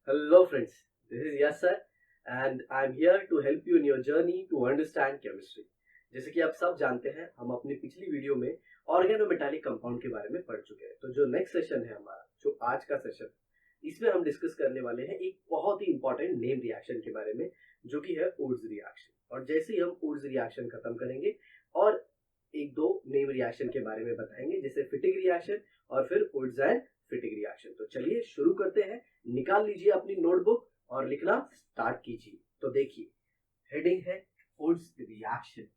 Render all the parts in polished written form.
Hello friends, this is Yes sir and I am here to help you in your journey to understand chemistry. जैसे कि आप सब जानते हैं हम अपनी पिछली वीडियो में ऑर्गेनोमेटालिक कंपाउंड के बारे में पढ़ चुके हैं। तो जो नेक्स्ट सेशन है हमारा, जो आज का सेशन, इसमें हम डिस्कस करने वाले हैं एक बहुत ही इंपॉर्टेंट नेम रिएक्शन के बारे में, जो कि है वुड्स रिएक्शन। और जैसे ही हम वुड्स रिएक्शन खत्म करेंगे और एक दो नेम रिएक्शन के बारे में बताएंगे, जैसे फिटिंग रिएक्शन और फिर वुड्स एंड फिटिंग रिएक्शन। तो चलिए शुरू करते हैं। निकाल लीजिए अपनी नोटबुक और लिखना स्टार्ट कीजिए। तो देखिए, हेडिंग है वुड्स रिएक्शन।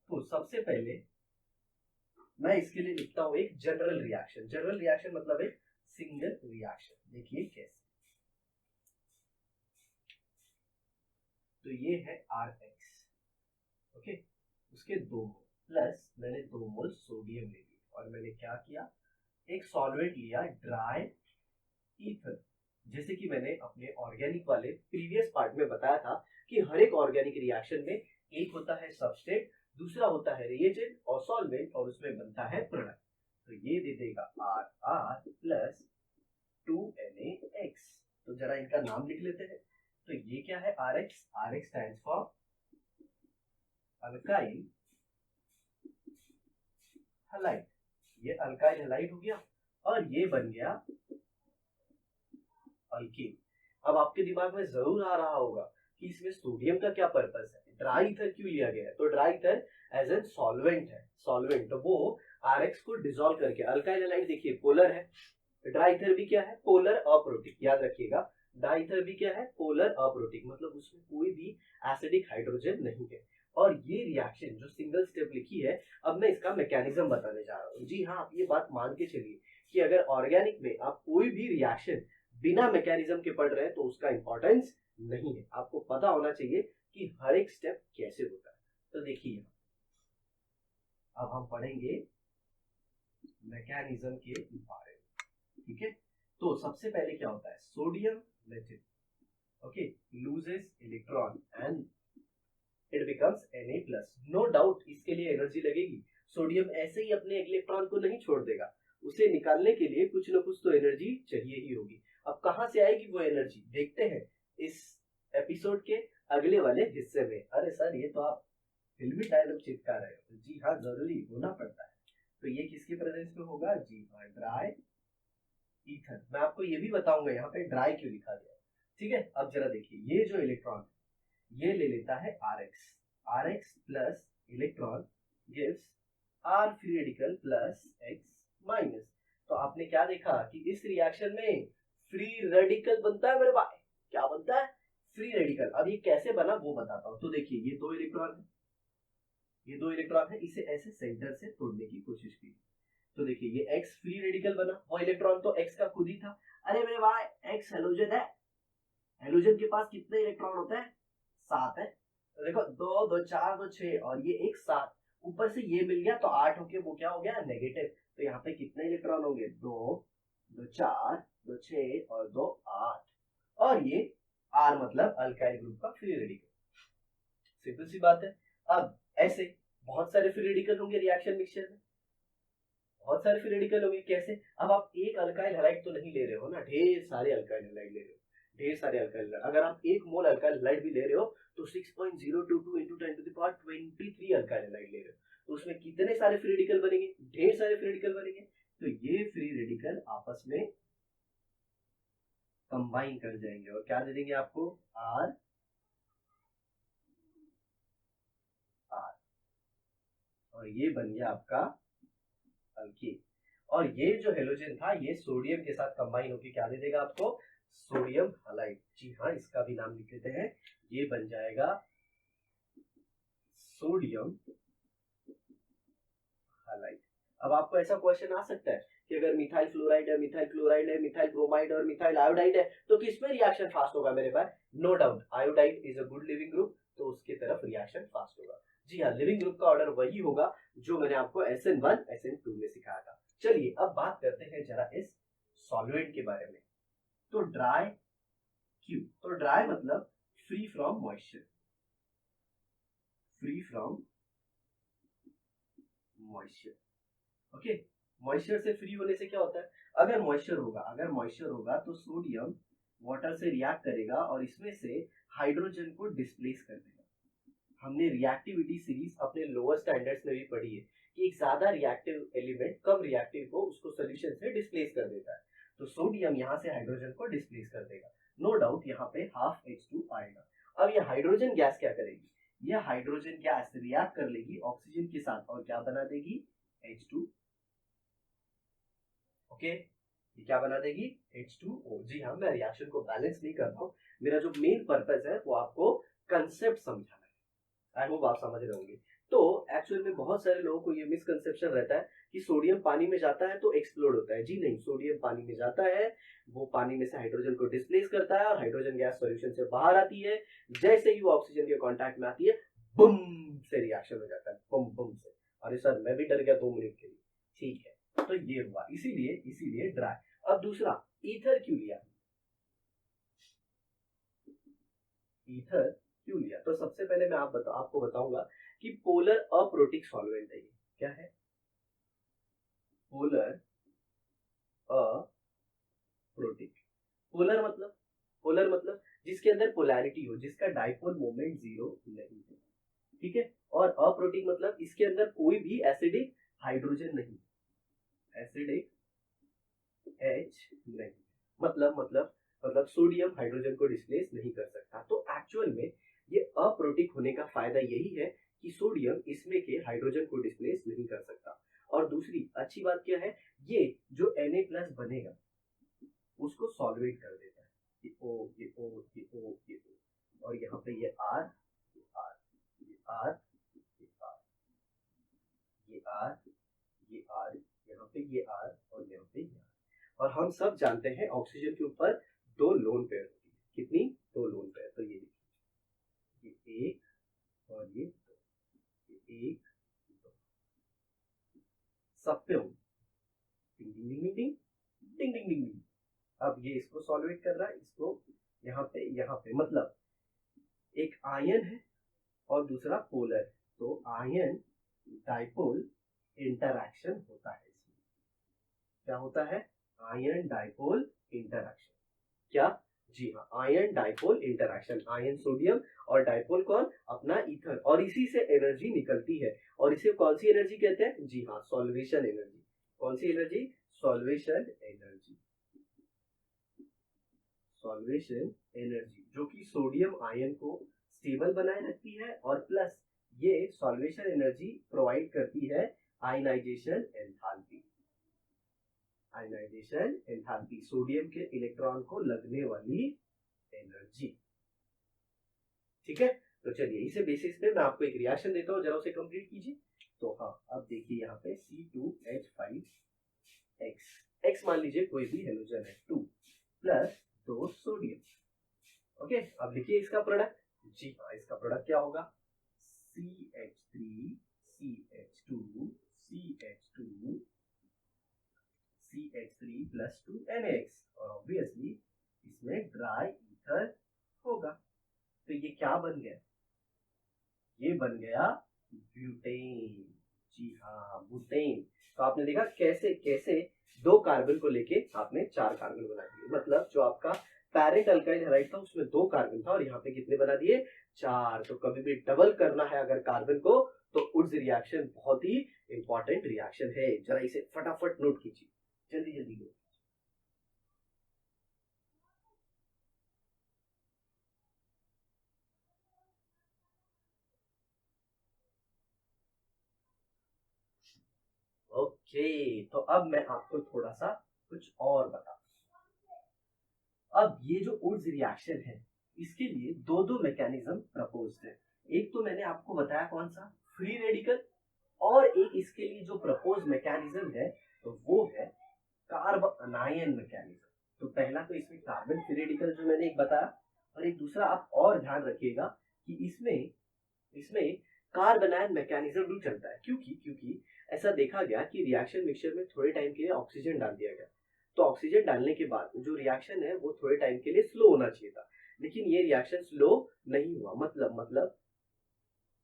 तो सबसे पहले मैं इसके लिए लिखता हूं एक जनरल रिएक्शन। जनरल रिएक्शन मतलब एक सिंगल रिएक्शन। देखिए कैसे। तो ये है RX, ओके। उसके 2 मोल प्लस मैंने 2 मोल सोडियम ले लिया और मैंने क्या किया, एक सॉल्वेंट लिया ड्राई ईथर। जैसे कि मैंने अपने ऑर्गेनिक वाले प्रीवियस पार्ट में बताया था कि हर एक ऑर्गेनिक रिएक्शन में एक होता है सबस्ट्रेट, दूसरा होता है रिएजेंट और सॉल्वेंट, और उसमें बनता है प्रोडक्ट। तो ये दे देगा RR प्लस 2NaX। तो जरा इनका नाम लिख लेते हैं। तो ये क्या है, RX। RX stands for alkyl halide. ये अल्काइल हलाइड हो गया और ये बन गया अल्कीन। अब आपके दिमाग में जरूर आ रहा होगा कि इसमें सोडियम का क्या पर्पस है, ड्राई ईथर क्यों लिया गया है। तो dry ether as an solvent है, सॉल्वेंट। तो वो RX को डिसॉल्व करके, अल्काइल हलाइड देखिए पोलर है, ड्राई ईथर भी क्या है, पोलर अप्रोटिक। याद रखिएगा, ड्राई ईथर भी क्या है, पोलर अप्रोटिक, मतलब उसमें कोई भी एसिडिक हाइड्रोजन नहीं है। और ये रिएक्शन जो सिंगल स्टेप लिखी है, अब मैं इसका मैकेनिज्म बताने जा रहा हूँ। जी हाँ, आप ये बात मान के चलिए कि अगर ऑर्गेनिक में आप कोई भी रिएक्शन बिना मैकेनिज्म के पढ़ रहे हैं तो उसका इंपॉर्टेंस नहीं है। आपको पता होना चाहिए कि हर एक स्टेप कैसे होता है। तो देखिए, अब हम पढ़ेंगे मैकेनिज्म के बारे में, ठीक है। तो सबसे पहले क्या होता है, sodium metal, okay, loses electron and it becomes Na+। No doubt इसके लिए एनर्जी लगेगी। सोडियम ऐसे ही अपने इलेक्ट्रॉन को नहीं छोड़ देगा, उसे निकालने के लिए कुछ ना कुछ तो एनर्जी चाहिए ही होगी। अब कहां से आएगी वो एनर्जी, देखते हैं इस एपिसोड के अगले वाले हिस्से में। अरे सर, ये तो आप फिल्मी डायलॉग चिपका रहे हो। जी हाँ, जरूरी होना पड़ता है। तो ये किसके प्रेजेंस में होगा, जी हाँ, ड्राई ईथर। मैं आपको ये भी बताऊंगा यहाँ पे ड्राई क्यों लिखा गया, ठीक है। अब जरा देखिए, ये जो इलेक्ट्रॉन ये ले लेता है RX। RX plus electron gives R free radical plus X minus. तो आपने क्या देखा कि इस रिएक्शन में फ्री रेडिकल बनता है मेरे भाई। क्या बनता है, फ्री रेडिकल। अब ये कैसे बना वो बताता हूं। तो देखिए, ये 2 इलेक्ट्रॉन है, ये 2 इलेक्ट्रॉन है, इसे ऐसे सेंटर से तोड़ने की कोशिश की। तो देखिए, ये X फ्री रेडिकल बना, वो इलेक्ट्रॉन तो X का खुद ही था। अरे मेरे भाई, X हेलोजन है, हेलोजन के पास कितने इलेक्ट्रॉन होते हैं, 7 है। तो देखो, 2 2 4 2 6 और ये एक 7, ऊपर से ये मिल गया तो 8 होके वो क्या हो गया, नेगेटिव। तो यहाँ पे कितने इलेक्ट्रॉन होंगे, 2 2 4 2 6 और 2 8। और ये R मतलब अल्काइल ग्रुप का फ्री रेडिकल। सिंपल सी बात है। अब ऐसे बहुत सारे फ्री रेडिकल होंगे रिएक्शन मिक्सचर में, बहुत सारे फ्री रेडिकल होंगे। कैसे, अब आप एक अल्काइल हैलाइड तो नहीं ले रहे हो ना, ढेर सारे अल्काइल हैलाइड ले रहे हो, ढेर सारे अल्काइल हैलाइड। अगर आप 1 मोल अल्काइल हैलाइड भी ले रहे हो तो 6.022 into 10 to the power 23 alkyl halide ले रहे हो। तो उसमें कितने सारे फ्री रेडिकल बनेंगे, ढेर सारे फ्री रेडिकल बनेंगे। तो ये फ्री रेडिकल आपस में कंबाइन कर जाएंगे और क्या दे देंगे आपको, आर आर, और ये बन गया आपका अल्कीन। और ये जो हेलोजन था ये सोडियम के साथ कंबाइन होकर क्या दे देगा आपको, सोडियम हलाइड। जी हाँ, इसका भी नाम लिख लेते हैं, ये बन जाएगा सोडियम हलाइड। अब आपको ऐसा क्वेश्चन आ सकता है कि अगर मिथाइल फ्लोराइड है, मिथाइल क्लोराइड है, मिथाइल ब्रोमाइड और मिथाइल आयोडाइड है तो किसमें रिएक्शन फास्ट होगा मेरे पास। No doubt iodide is a good leaving group, तो उसकी तरफ रिएक्शन फास्ट होगा। जी हाँ, लिविंग ग्रुप का ऑर्डर वही होगा जो मैंने आपको SN1 SN2 में सिखाया था। चलिए अब बात करते हैं जरा इस सॉल्वेंट के बारे में। तो ड्राई क्यू, तो ड्राई मतलब free from moisture, free from moisture, okay. Moisture से फ्री होने से क्या होता है, अगर मॉइस्चर होगा तो सोडियम वाटर से रिएक्ट करेगा और इसमें से हाइड्रोजन को डिस्प्लेस कर देगा। हमने रिएक्टिविटी सीरीज अपने लोअर स्टैंडर्ड्स में भी पढ़ी है कि एक ज्यादा रिएक्टिव एलिमेंट कम रिएक्टिव को उसको सोल्यूशन से डिस्प्लेस कर देता है, तो सोडियम यहाँ से हाइड्रोजन को डिस्प्लेस कर देगा। नो डाउट यहाँ पे हाफ H2 आएगा। अब ये हाइड्रोजन गैस क्या करेगी, ये हाइड्रोजन गैस रिएक्ट कर लेगी ऑक्सीजन के साथ और क्या बना देगी, H2। ओके, ये क्या बना देगी, H2O। जी हाँ, मैं रिएक्शन को बैलेंस नहीं कर रहा हूँ, मेरा जो मेन पर्पस है वो आपको कंसेप्ट समझाना है। आई होप आप समझ रहे होंगे। तो एक्चुअल में बहुत सारे लोगों को ये मिसकंसेप्शन रहता है कि सोडियम पानी में जाता है तो एक्सप्लोड होता है। जी नहीं, सोडियम पानी में जाता है, वो पानी में से हाइड्रोजन को डिस्प्लेस करता है और हाइड्रोजन गैस सॉल्यूशन से बाहर आती है। जैसे ही वो ऑक्सीजन के कांटेक्ट में आती है, बुम से रिएक्शन हो जाता है, बुम बुम से। अरे सर मैं भी डर गया 2 मिनट के लिए। ठीक है, तो ये हुआ, इसीलिए ड्राई। अब दूसरा, ईथर क्यों लिया, ईथर क्यों लिया, तो सबसे पहले मैं आपको बताऊंगा कि पोलर अप्रोटिक सॉल्वेंट है। ये क्या है, पोलर अप्रोटिक। पोलर मतलब जिसके अंदर पोलैरिटी हो, जिसका डाइपोल मोमेंट 0 नहीं है, ठीक है। और अप्रोटिक मतलब इसके अंदर कोई भी एसिडिक हाइड्रोजन नहीं, एसिडिक H नहीं, मतलब सोडियम हाइड्रोजन को डिस्प्लेस नहीं कर सकता। तो एक्चुअल में ये अप्रोटिक होने का फायदा यही है कि सोडियम इसमें के हाइड्रोजन को डिस्प्लेस नहीं कर सकता। और दूसरी अच्छी बात क्या है, ये जो Na+ बनेगा उसको सॉल्वेट कर देता है। ये O, ये O, ये O, ये O, और यहाँ पे ये R, ये R, ये R, ये R, ये R, ये R, यहाँ पे ये R और यहाँ पे ये R। और हम सब जानते हैं ऑक्सीजन के ऊपर 2 लोन पेयर होती है। कितनी, 2 लोन पेयर। तो ये देखिए, ये 1 और ये 2, ये 1 2, सब पे हो, टिंग टिंग टिंग टिंग टिंग टिंग टिंग टिंग। अब ये इसको सॉल्वेट कर रहा है, इसको यहाँ पे मतलब एक आयन है और दूसरा पोलर है, तो आयन डाइपोल इंटरैक्शन होता है इसमें। क्या होता है, आयन डाइपोल इंटरैक्शन। क्या, जी हाँ, ion dipole interaction. Ion sodium और डाइपोल कौन, अपना ईथर, और इसी से एनर्जी निकलती है। और इसे कौन सी एनर्जी कहते हैं, जी हाँ, सॉल्वेशन एनर्जी। कौन सी energy, solvation energy. Solvation energy जो कि सोडियम आयन को स्टेबल बनाए रखती है और प्लस ये सॉल्वेशन एनर्जी प्रोवाइड करती है ionisation enthalpy. Ionisation enthalpy, sodium के इलेक्ट्रॉन को लगने वाली एनर्जी। ठीक है, तो चलिए इसे बेसिस पे मैं आपको एक रिएक्शन देता हूं, जरा उसे कंप्लीट कीजिए। तो हाँ, अब देखिए यहाँ पे C2H5X, X मान लीजिए कोई भी हेलोजन है, 2 प्लस 2 सोडियम। ओके, अब लिखिए इसका प्रोडक्ट। जी हाँ, इसका प्रोडक्ट क्या होगा, CH3 CH2 CH2 CH3 plus 2 NaX, और ऑब्वियसली इसमें ड्राई ईथर होगा। तो ये क्या बन गया, ये बन गया ब्यूटेन। जी हाँ, ब्यूटेन। तो आपने देखा कैसे कैसे 2 कार्बन को लेके आपने 4 कार्बन बना दिए। मतलब जो आपका पैरेंट अल्काइल हैलाइड था उसमें 2 कार्बन था और यहाँ पे कितने बना दिए, 4। तो कभी भी डबल करना है अगर कार्बन को, तो उड्स रिएक्शन बहुत ही इंपॉर्टेंट रिएक्शन है। जरा इसे फटाफट नोट कीजिए, जल्दी जल्दी नोट। ओके, तो अब मैं आपको थोड़ा सा कुछ और बता। अब ये जो उड्स रिएक्शन है इसके लिए दो मैकेनिज्म प्रपोज्ड है। एक तो मैंने आपको बताया कौन सा, फ्री रेडिकल, और एक इसके लिए जो प्रपोज मैकेनिज्म है तो वो है कार्ब अनायन मैकेनिज्म। तो पहला तो इसमें कार्बन फ्री रेडिकल जो मैंने एक बताया, और एक दूसरा आप और ध्यान रखिएगा कि इसमें कार्ब अनायन मैकेनिज्म भी चलता है। क्योंकि ऐसा देखा गया कि रिएक्शन मिक्सचर में थोड़े टाइम के लिए ऑक्सीजन डाल दिया गया, तो ऑक्सीजन डालने के बाद जो रिएक्शन है वो थोड़े टाइम के लिए स्लो होना चाहिए था, लेकिन ये रिएक्शन स्लो नहीं हुआ। मतलब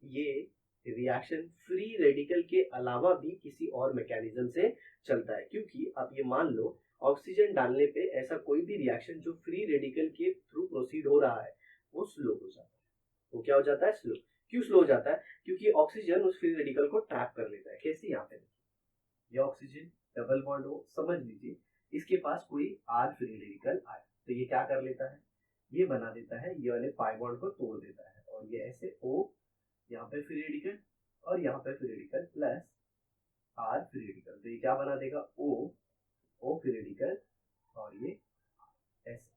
ये रिएक्शन फ्री रेडिकल के अलावा भी किसी और मैकेनिज्म से चलता है, क्योंकि आप ये मान लो ऑक्सीजन डालने पे ऐसा कोई भी रिएक्शन जो फ्री रेडिकल के थ्रू प्रोसीड हो रहा है वो स्लो हो जाता है। वो क्या हो जाता है? स्लो। क्यों स्लो हो जाता है? क्योंकि ऑक्सीजन उस फ्री रेडिकल को ट्रैप कर लेता है। कैसे? यहाँ पे ये ऑक्सीजन डबल बॉन्ड हो, समझ लीजिए इसके पास कोई आर फ्री रेडिकल आए तो ये क्या कर लेता है? ये बना देता है, ये वाले पाई बॉन्ड को तोड़ देता है और ये ऐसे O यहाँ पे फ्री रेडिकल और यहाँ पे free radical plus R free radical, तो ये क्या बना देगा? O फ्री रेडिकल और ये ऐसे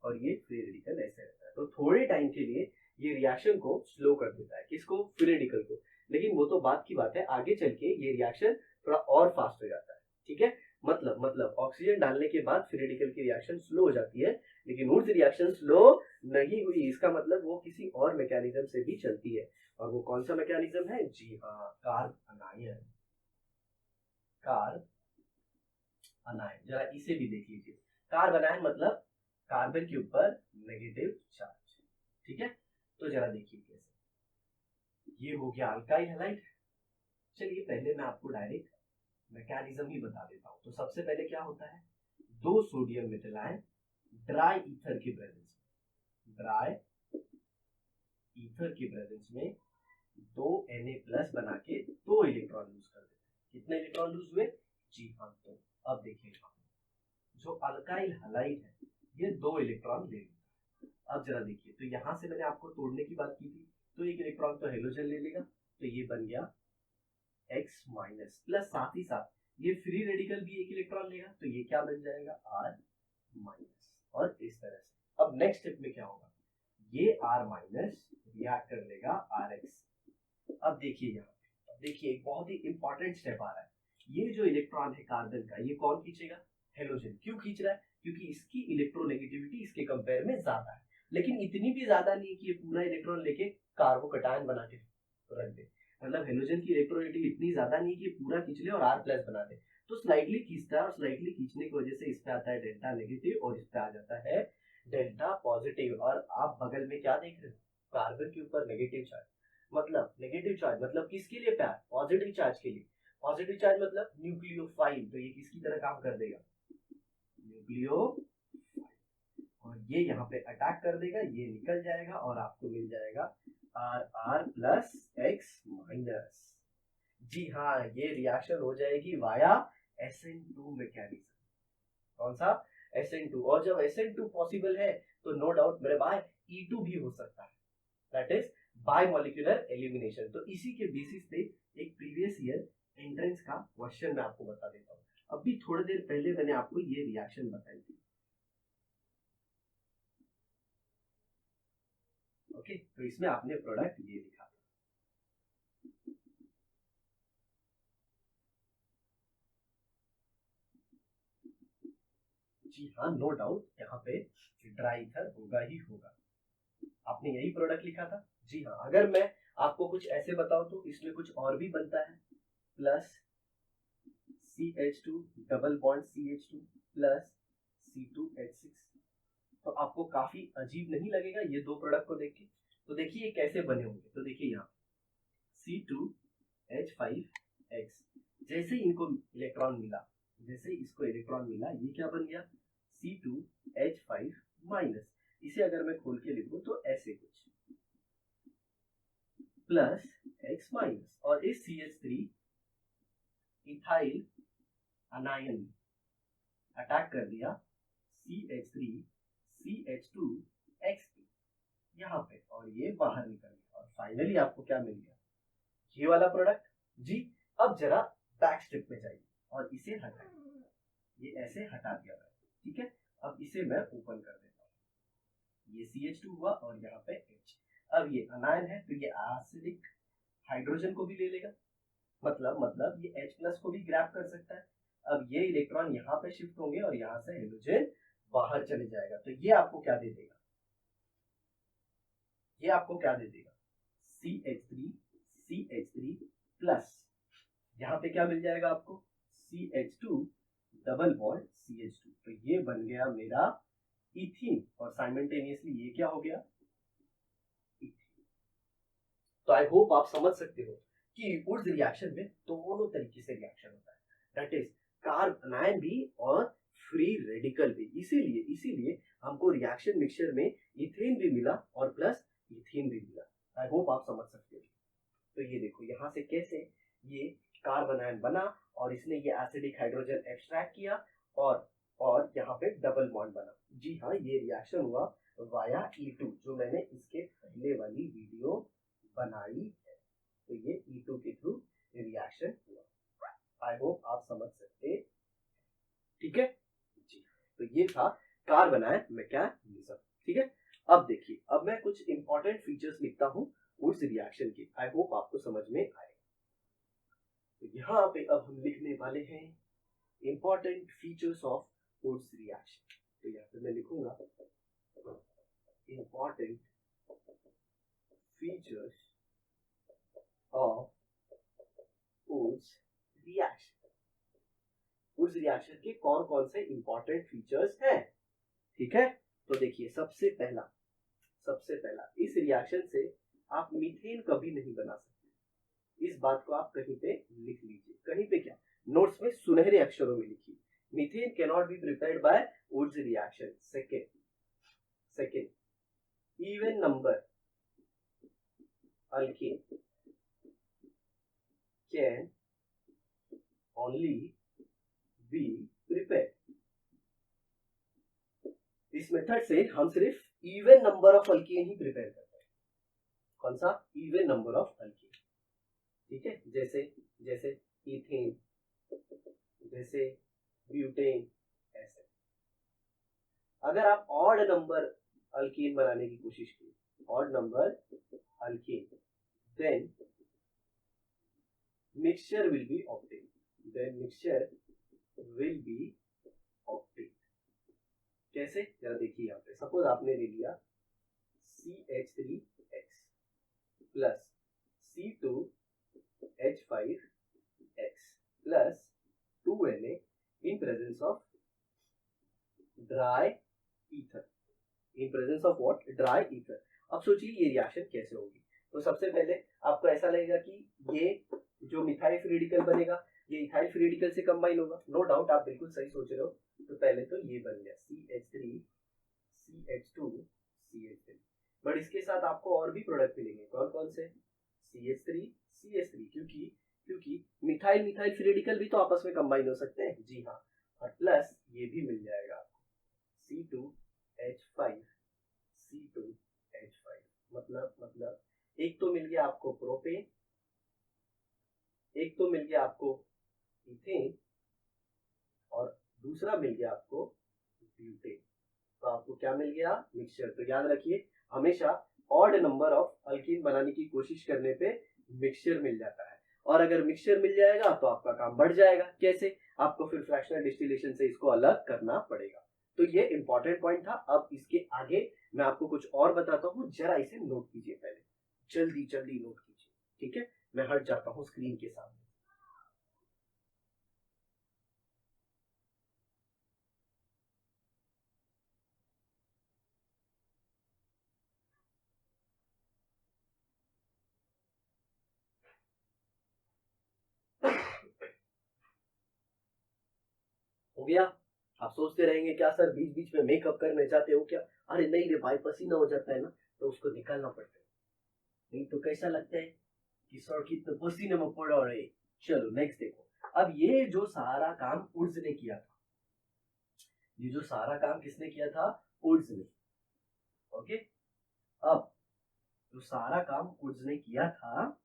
और ये फ्री रेडिकल ऐसे रहता है। तो थोड़े टाइम के लिए ये रिएक्शन को स्लो कर देता है। किसको? फ्री रेडिकल को। लेकिन वो तो बात की बात है, आगे चल के ये रिएक्शन थोड़ा और फास्ट हो जाता है। ठीक है, मतलब ऑक्सीजन डालने के बाद फ्री रेडिकल की रिएक्शन स्लो हो जाती है, लेकिन वुड्स रिएक्शन स्लो नहीं हुई। इसका मतलब वो किसी और मैकेनिज्म से भी चलती है। और वो कौन सा मैकेनिज्म है? जी हाँ, कार्ब अनायन। कार्ब अनायन, जरा इसे भी देख लीजिए। कार्ब अनायन मतलब कार्बन के ऊपर नेगेटिव चार्ज। ठीक है, तो जरा देखिए कैसे। ये हो गया अल्काइल हैलाइड। चलिए पहले मैं आपको डायरेक्ट मैकेनिज्म ही बता देता हूँ। तो सबसे पहले क्या होता है? दो sodium metal ion dry ether की प्रेजेंस में, ड्राई ईथर की प्रेजेंस में दो Na+ बना के दो इलेक्ट्रॉन लूज कर देते हैं। कितने इलेक्ट्रॉन लूज हुए? जी हाँ, तो अब देखिए जो अल्काइल हैलाइड है ये दो इलेक्ट्रॉन ले लेगा। अब जरा देखिए, तो यहां से मैंने आपको तोड़ने की बात की थी, तो एक इलेक्ट्रॉन तो हेलोजन ले लेगा, तो ये बन गया X- प्लस साथ ही साथ ये फ्री रेडिकल भी एक इलेक्ट्रॉन लेगा, तो ये क्या बन जाएगा? R-। और इस तरह से अब नेक्स्ट स्टेप में क्या होगा? ये R- रिएक्ट कर लेगा Rx। अब देखिए यहाँ पे, अब देखिए एक बहुत ही इंपॉर्टेंट स्टेप आ रहा है। ये जो इलेक्ट्रॉन है कार्बन का, ये कौन खींचेगा? हेलोजन। क्यों खींच रहा है? क्योंकि इसकी इलेक्ट्रोनेगेटिविटी इसके कंपेयर में ज्यादा है, लेकिन इतनी भी ज्यादा नहीं कि ये पूरा इलेक्ट्रॉन लेके कार्बोकैटायन बना के रख दे। मतलब हेलोजन की इलेक्ट्रोनेगेटिविटी इतनी ज्यादा नहीं कि पूरा खींच ले और R+ बना दे, तो स्लाइटली खींचता है और स्लाइटली खींचने की वजह से इस पे आता है डेल्टा नेगेटिव और इस पे आ जाता है डेल्टा पॉजिटिव। और आप बगल में क्या देख रहे हो? कार्बन के ऊपर नेगेटिव चार्ज। मतलब नेगेटिव चार्ज मतलब किसके लिए प्यार? पॉजिटिव चार्ज के लिए। पॉजिटिव चार्ज मतलब न्यूक्लियोफाइल, तो ये किसकी तरह काम कर देगा? न्यूक्लियो, और ये यहाँ पे अटैक कर देगा, ये निकल जाएगा और आपको मिल जाएगा Rr+X-। जी हाँ, ये रिएक्शन हो जाएगी वाया SN2 मैकेनिज्म। कौन सा? SN2। और जब SN2 पॉसिबल है तो नो डाउट मेरे भाई E2 भी हो सकता है, दैट इज बायमोलिक्यूलर एलिमिनेशन। तो इसी के बेसिस पे एक प्रीवियस ईयर एंट्रेंस का क्वेश्चन मैं आपको बता देता हूँ। अभी थोड़ी देर पहले मैंने आपको ये रिएक्शन बताई थी। ओके, तो इसमें आपने प्रोडक्ट ये लिखा था। जी हाँ, नो डाउट यहाँ पे ड्राई ईथर होगा ही होगा। आपने यही प्रोडक्ट लिखा था। जी हाँ, अगर मैं आपको कुछ ऐसे बताऊं तो इसमें कुछ और भी बनता है, plus CH2 double bond CH2 plus C2H6। तो आपको काफी अजीब नहीं लगेगा ये दो प्रोडक्ट को देख के? तो देखिए ये कैसे बने होंगे। तो देखिए यहाँ C2H5X, जैसे ही इनको इलेक्ट्रॉन मिला, जैसे इसको इलेक्ट्रॉन मिला, ये क्या बन गया? C2H5-। इसे अगर मैं खोल के लिखूं तो ऐसे कुछ प्लस X-, और इस CH3 इथाइल अनायन अटैक कर दिया CH3 CH2X यहाँ पे, और ये बाहर निकल गया और फाइनली आपको क्या मिल गया? ये वाला प्रोडक्ट। जी, अब जरा बैक स्टेप में जाइए और इसे हटाइए। ये ऐसे हटा दिया मैंने, ठीक है। अब इसे मैं ओपन कर देता हूँ। ये CH2 हुआ और यहाँ पे H। अब ये अनायन है तो ये एसिडिक हाइड्रोजन को भी ले लेगा, मतलब ये H+ को भी ग्रैब कर सकता है। अब ये इलेक्ट्रॉन यहाँ पे शिफ्ट होंगे और यहाँ से हाइड्रोजन बाहर चले जाएगा, तो ये आपको क्या दे देगा? ये आपको क्या दे देगा? CH3 प्लस यहाँ पे क्या मिल जाएगा आपको? CH2 double bond CH2। तो ये बन गया मेरा इथीन और साइमल्टेनियसली ये क्या हो गया? इथीन। तो आई होप आप समझ सकते हो कि उस रिएक्शन में दोनों तरीके से रिएक्शन होता है, दैट इज कार्ब आयन भी और फ्री रेडिकल भी। इसीलिए इसीलिए हमको रिएक्शन मिक्सचर में इथेन भी मिला और प्लस इथीन भी मिला। आई होप आप समझ सकते हो। तो ये देखो यहाँ से कैसे ये कार्बन आयन बना और इसने ये एसिडिक हाइड्रोजन एक्सट्रैक्ट किया और यहाँ पे डबल बॉन्ड बना। जी हाँ, ये रिएक्शन हुआ वाया E2 जो मैंने इसके पहले वाली वीडियो बनाई है। तो ये E2 के थ्रू रिएक्शन हुआ। आई होप आप समझ सकते, ठीक है जी। तो ये था कार्बन आयन मैकेनिज्म, ठीक है। अब देखिए, अब मैं कुछ इंपॉर्टेंट फीचर्स लिखता हूँ उस रिएक्शन के। आई होप आपको समझ में आए। तो यहाँ पे अब हम लिखने वाले हैं important features of Wurtz reaction. तो यहाँ पे मैं लिखूंगा important features of Wurtz reaction. Wurtz reaction के कौन कौन से इंपॉर्टेंट फीचर्स हैं, ठीक है। तो देखिए, सबसे पहला इस रिएक्शन से आप मीथेन कभी नहीं बना सकते। इस बात को आप कहीं पे लिख लीजिए, कहीं पे क्या, नोट्स में सुनहरे अक्षरों में लिखिए। Methane can not be prepared by Wurtz reaction. Second, even number alkane can only be prepared। इस मेथड से हम सिर्फ even number of alkane he prepare करते हैं। कौन सा? इवन नंबर ऑफ अल्केन, ठीक है। जैसे इथेन, जैसे ब्यूटेन, ऐसे। अगर आप ऑड नंबर अल्केन बनाने की कोशिश की, odd number alkane, then mixture will be obtained। कैसे? जरा देखिए यहाँ पे, सपोज आपने ले लिया CH3X plus C2H5X plus 2Na in presence of dry ether। in presence of what? dry ether। अब सोचिए ये रिएक्शन कैसे होगी। तो सबसे पहले आपको ऐसा लगेगा कि ये जो मिथाइल फ्री रेडिकल बनेगा ये इथाइल फ्री रेडिकल से कंबाइन होगा। नो डाउट, आप बिल्कुल सही सोच रहे हो। तो पहले तो ये बन गया CH3 CH2 CH3, बट इसके साथ आपको और भी प्रोडक्ट मिलेंगे। कौन कौन से? CH3 CH3, क्योंकि मिथाइल मिथाइल फ्री रेडिकल भी तो आपस में कंबाइन हो सकते हैं। जी हाँ, और प्लस ये भी मिल जाएगा आपको C2H5 C2H5। मतलब एक तो मिल गया आपको प्रोपेन, एक तो मिल गया आपको इथेन, और दूसरा मिल गया आपको ब्यूटेन। तो आपको क्या मिल गया? मिक्सचर। तो याद रखिए, हमेशा ऑड नंबर ऑफ अल्कीन बनाने की कोशिश करने पे मिक्सचर मिल जाता है, और अगर मिक्सचर मिल जाएगा तो आपका काम बढ़ जाएगा। कैसे? आपको फिर फ्रैक्शनल डिस्टिलेशन से इसको अलग करना पड़ेगा। तो ये इंपॉर्टेंट पॉइंट था। अब इसके आगे मैं आपको कुछ और बताता हूँ, जरा इसे नोट कीजिए। पहले जल्दी नोट कीजिए, ठीक है। मैं हट जाता हूँ स्क्रीन के सामने। हो गया? आप सोचते रहेंगे क्या सर बीच बीच में मेकअप करने जाते हो क्या? अरे नहीं रे भाई, पसीना हो जाता है ना तो उसको निकालना पड़ता है, नहीं तो कैसा लगता है कि सर कितने पसीने में पड़ा रहे। चलो नेक्स्ट देखो। अब ये जो सारा काम उड्स ने किया था, ये जो सारा काम किसने किया था? उड्स ने। ओके, अब जो सारा काम उड्स ने किया था,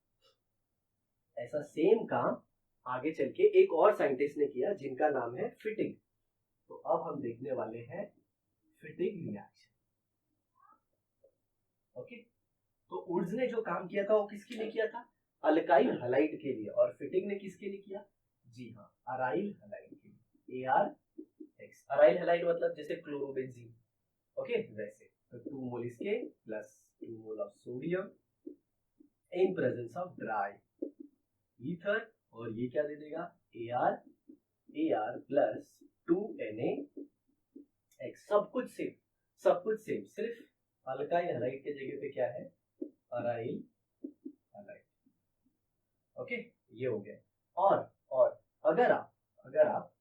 ऐसा सेम काम आगे चल के एक और साइंटिस्ट ने किया जिनका नाम है फिटिंग। तो अब हम देखने वाले हैं फिटिंग रिएक्शन। ओके, तो वुड्स ने जो काम किया था वो किसके लिए किया था? अल्काइल हलाइड के लिए। और फिटिंग ने किसके लिए किया? जी हाँ, अराइल हलाइड के लिए। AR-X। अराइल हलाइड मतलब जैसे क्लोरोबेंजीन, ओके वैसे। तो 2 मोल इसके plus 2 mole of sodium in presence of dry ether, और ये क्या दे देगा? AR plus 2Na। सब कुछ सेम, सिर्फ अल्काइल हलाइड के जगह पे क्या है? Aryl halide. ओके, ये हो गया। और अगर आप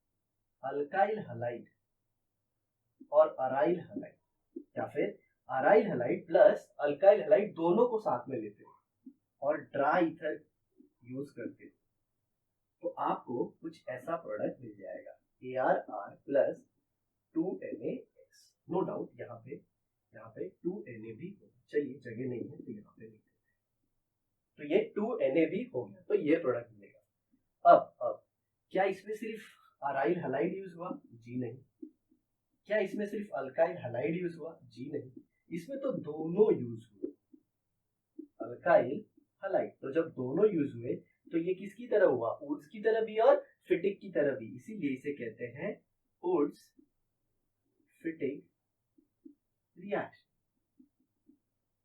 अल्काइल हलाइड और अराइल हलाइड या फिर aryl halide plus alkyl halide दोनों को साथ में लेते हो और ड्राई ईथर यूज करते हो, तो आपको कुछ ऐसा प्रोडक्ट मिल जाएगा, ArR plus 2NaX। No doubt यहाँ पे 2Na भी हो, चलिए जगह नहीं है तो यहाँ पे लिख देते हैं, तो ये 2Na भी हो गया, तो ये प्रोडक्ट मिलेगा। अब क्या इसमें सिर्फ अराइल हलाइड यूज हुआ? जी नहीं। क्या इसमें सिर्फ अल्काइल हलाइड यूज हुआ? जी नहीं, इसमें तो दोनों यूज हुए, अल्काइल हलाइड। तो जब दोनों यूज हुए तो ये किसकी तरह हुआ? वुड्स की तरह भी और फिटिक की तरह भी, इसीलिए इसे कहते हैं वुड्स फिटिक रिएक्शन।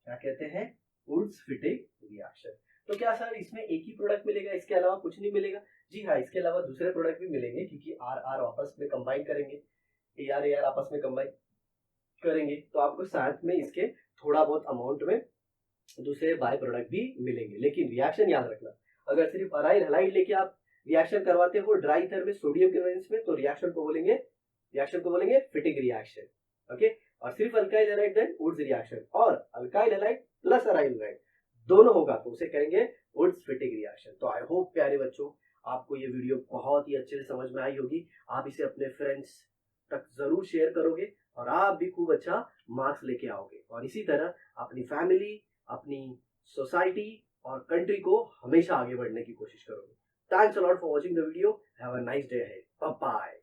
क्या कहते हैं? Wurtz Fittig reaction. तो क्या सर इसमें एक ही प्रोडक्ट मिलेगा, इसके अलावा कुछ नहीं मिलेगा? जी हाँ, इसके अलावा दूसरे प्रोडक्ट भी मिलेंगे, क्योंकि आर आर आपस में कंबाइन करेंगे, AR AR आपस में कंबाइन करेंगे, तो आपको साथ में इसके थोड़ा बहुत अमाउंट में दूसरे बाय प्रोडक्ट भी मिलेंगे। लेकिन रिएक्शन याद रखना, अगर सिर्फ अराइल हलाइड लेके आप रिएक्शन करवाते हो ड्राई ईथर में सोडियम के प्रेजेंस में, तो रिएक्शन को बोलेंगे फिटिक रिएक्शन। ओके, और सिर्फ alkyl halide then Wurtz reaction, और alkyl halide plus aryl halide दोनों होगा तो उसे कहेंगे वुड्स फिटिक रिएक्शन। तो आई होप प्यारे बच्चों आपको ये वीडियो बहुत ही अच्छे से समझ में आई होगी। आप इसे अपने फ्रेंड्स तक जरूर शेयर करोगे और आप भी खूब अच्छा मार्क्स लेके आओगे, और इसी तरह अपनी फैमिली, अपनी सोसाइटी और कंट्री को हमेशा आगे बढ़ने की कोशिश करोगे। Thanks a lot for watching the video. Have a nice day ahead. Bye bye.